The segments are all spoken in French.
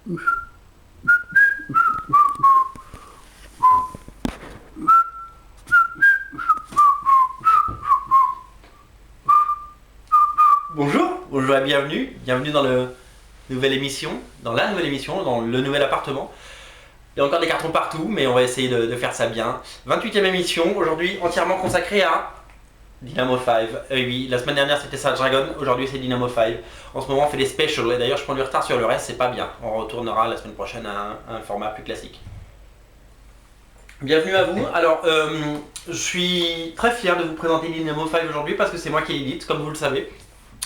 Bonjour et bienvenue dans la nouvelle émission, dans le nouvel appartement. Il y a encore des cartons partout, mais on va essayer de faire ça bien. 28e émission, aujourd'hui entièrement consacrée à Dynamo 5. Oui, la semaine dernière c'était Savage Dragon, aujourd'hui c'est Dynamo 5. En ce moment on fait des specials, et d'ailleurs je prends du retard sur le reste, c'est pas bien. On retournera la semaine prochaine à un format plus classique. Bienvenue à vous. Alors, je suis très fier de vous présenter Dynamo 5 aujourd'hui parce que c'est moi qui l'édite, comme vous le savez.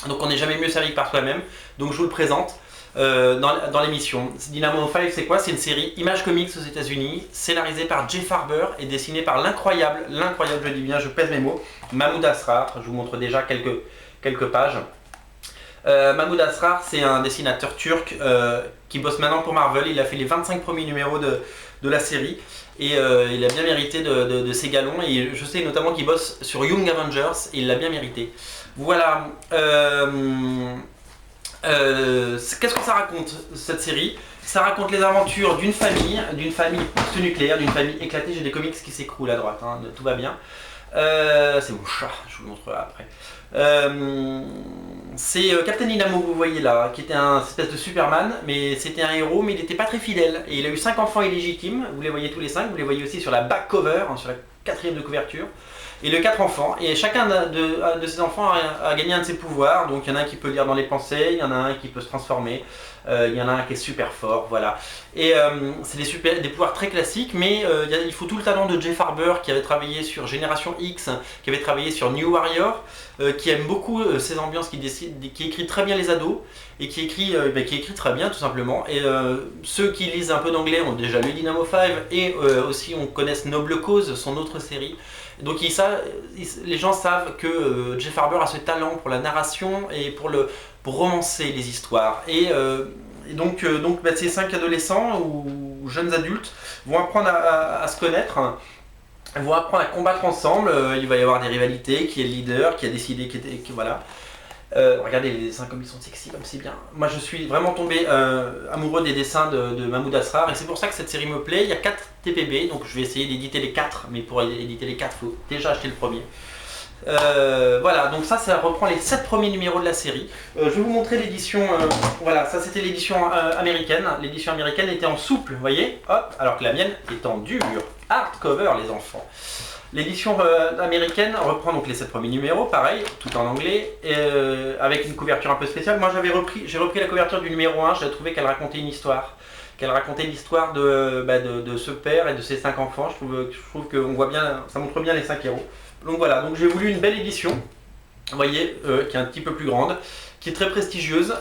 Donc on n'est jamais mieux servi que par soi-même, donc je vous le présente dans l'émission. Dynamo 5 c'est quoi? C'est une série Image Comics aux États-Unis, scénarisée par Jay Farber et dessinée par l'incroyable, je dis bien, je pèse mes mots, Mahmoud Asrar. Je vous montre déjà quelques pages. Mahmoud Asrar, c'est un dessinateur turc qui bosse maintenant pour Marvel. Il a fait les 25 premiers numéros de la série et il a bien mérité de ses galons. Et je sais notamment qu'il bosse sur Young Avengers et il l'a bien mérité. Voilà. Qu'est-ce que ça raconte cette série? Ça raconte les aventures d'une famille post-nucléaire, d'une famille éclatée. J'ai des comics qui s'écroulent à droite, hein, tout va bien. C'est mon chat, je vous le montrerai après. C'est Captain Dynamo, vous voyez là, qui était un espèce de Superman, mais c'était un héros, mais il n'était pas très fidèle. Et il a eu 5 enfants illégitimes, vous les voyez tous les 5, vous les voyez aussi sur la back cover, hein, sur la 4e de couverture. Et le 4 enfants, et chacun de ces enfants a gagné un de ses pouvoirs. Donc il y en a un qui peut lire dans les pensées, il y en a un qui peut se transformer, il y en a un qui est super fort, voilà. Et c'est des pouvoirs très classiques, mais il faut tout le talent de Jay Farber qui avait travaillé sur Génération X, qui avait travaillé sur New Warrior, qui aime beaucoup ces ambiances, qui écrit très bien les ados, et qui écrit très bien tout simplement. Et ceux qui lisent un peu d'anglais ont déjà lu Dynamo 5, et aussi on connaisse Noble Cause, son autre série. Donc les gens savent que Jay Farber a ce talent pour la narration et pour romancer les histoires. Et donc ces 5 adolescents ou jeunes adultes vont apprendre à se connaître, vont apprendre à combattre ensemble. Il va y avoir des rivalités, qui est le leader, qui a décidé, voilà. Regardez les dessins comme ils sont sexy, comme c'est bien. Moi je suis vraiment tombé amoureux des dessins de Mahmoud Asrar, et c'est pour ça que cette série me plaît. Il y a 4 TPB, donc je vais essayer d'éditer les 4, mais pour éditer les 4 il faut déjà acheter le premier. Voilà, donc ça reprend les 7 premiers numéros de la série. Je vais vous montrer l'édition, voilà, ça c'était l'édition américaine. L'édition américaine était en souple, vous voyez, hop, alors que la mienne est en dur, hardcover les enfants. L'édition américaine reprend donc les 7 premiers numéros, pareil, tout en anglais, avec une couverture un peu spéciale. Moi j'ai repris la couverture du numéro 1, j'ai trouvé qu'elle racontait une histoire. Qu'elle racontait l'histoire de ce père et de ses 5 enfants. Je trouve qu'on voit bien, ça montre bien les 5 héros. Donc voilà, donc j'ai voulu une belle édition, vous voyez, qui est un petit peu plus grande, qui est très prestigieuse.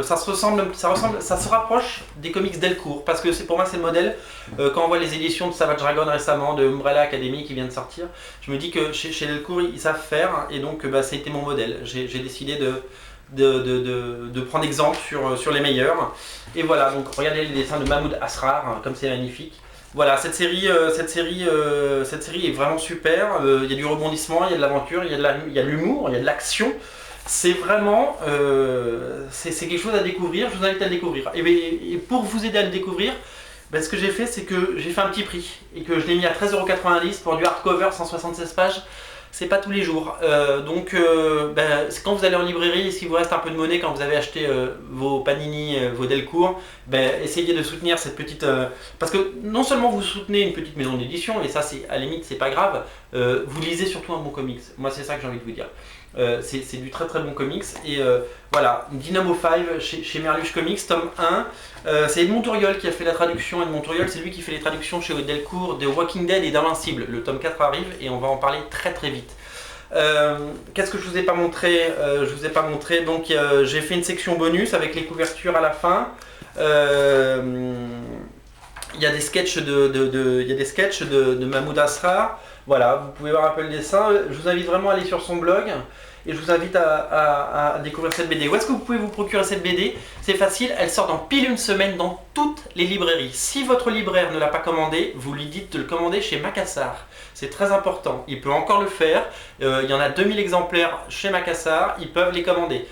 Ça se rapproche des comics Delcourt, parce que pour moi c'est le modèle. Quand on voit les éditions de Savage Dragon récemment, de Umbrella Academy qui vient de sortir, je me dis que chez Delcourt ils savent faire, et donc ça a été mon modèle. J'ai décidé de prendre exemple sur les meilleurs. Et voilà, donc regardez les dessins de Mahmoud Asrar, hein, comme c'est magnifique. Voilà, cette série est vraiment super. Il y a du rebondissement, il y a de l'aventure, il y a de l'humour, il y a de l'action. C'est vraiment c'est quelque chose à découvrir, je vous invite à le découvrir. Et pour vous aider à le découvrir, ce que j'ai fait, c'est que j'ai fait un petit prix et que je l'ai mis à 13,90 € pour du hardcover 176 pages. C'est pas tous les jours. Quand vous allez en librairie, et s'il vous reste un peu de monnaie quand vous avez acheté vos Panini, vos Delcourt, essayez de soutenir cette petite... parce que non seulement vous soutenez une petite maison d'édition, et ça c'est à la limite c'est pas grave, vous lisez surtout un bon comics. Moi c'est ça que j'ai envie de vous dire. C'est du très très bon comics. Et voilà, Dynamo 5 chez Merluche Comics, tome 1. C'est Edmond Touriol qui a fait la traduction. Edmond Touriol, c'est lui qui fait les traductions chez Delcourt de Walking Dead et d'Invincible. Le tome 4 arrive et on va en parler très très vite. Qu'est-ce que je vous ai pas montré? Je vous ai pas montré, donc j'ai fait une section bonus avec les couvertures à la fin. Il y a des sketchs de Mahmoud Asrar. Voilà, vous pouvez voir un peu le dessin. Je vous invite vraiment à aller sur son blog et je vous invite à découvrir cette BD. Où est-ce que vous pouvez vous procurer cette BD? C'est facile, elle sort dans pile une semaine dans toutes les librairies. Si votre libraire ne l'a pas commandé, vous lui dites de le commander chez Macassar. C'est très important, il peut encore le faire. Il y en a 2000 exemplaires chez Macassar, ils peuvent les commander.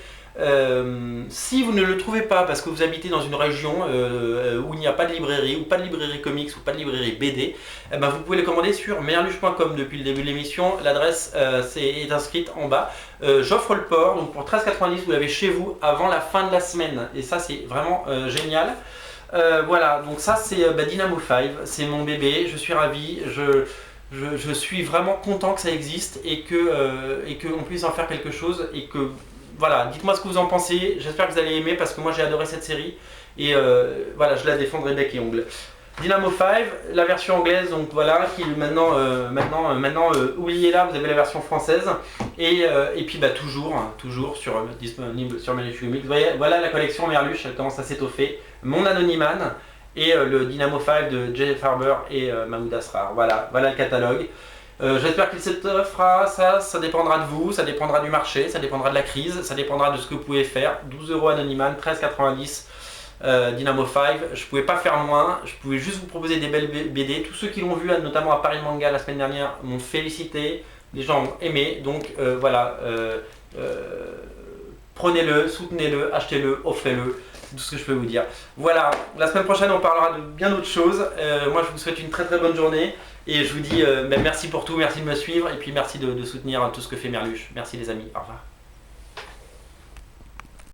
Si vous ne le trouvez pas parce que vous habitez dans une région où il n'y a pas de librairie, ou pas de librairie comics, ou pas de librairie BD, eh ben vous pouvez les commander sur merluche.com depuis le début de l'émission. L'adresse est inscrite en bas. J'offre le port, donc pour 13,90 vous l'avez chez vous avant la fin de la semaine. Et ça c'est vraiment génial. Voilà, donc ça c'est Dynamo 5, c'est mon bébé, je suis ravi, je suis vraiment content que ça existe et qu'on puisse en faire quelque chose et que voilà, dites-moi ce que vous en pensez, j'espère que vous allez aimer parce que moi j'ai adoré cette série et voilà, je la défendrai bec et ongle. Dynamo 5, la version anglaise, donc voilà, qui maintenant oubliez-la, vous avez la version française et puis toujours disponible sur Merluche Comics. Voilà la collection Merluche, elle commence à s'étoffer. Mon Anonyman et le Dynamo 5 de Jay Farber et Mahmoud Asrar. Voilà le catalogue. J'espère qu'il s'étoffera, ça dépendra de vous, ça dépendra du marché, ça dépendra de la crise, ça dépendra de ce que vous pouvez faire. 12 € Anonyman, 13,90 Dynamo 5, je pouvais pas faire moins, je pouvais juste vous proposer des belles BD. Tous ceux qui l'ont vu, notamment à Paris Manga la semaine dernière, m'ont félicité, les gens ont aimé, donc voilà, prenez-le, soutenez-le, achetez-le, offrez-le. C'est tout ce que je peux vous dire. Voilà, la semaine prochaine on parlera de bien d'autres choses. Moi je vous souhaite une très bonne journée et je vous dis merci pour tout, merci de me suivre et puis merci de soutenir tout ce que fait Merluche. Merci les amis, au revoir.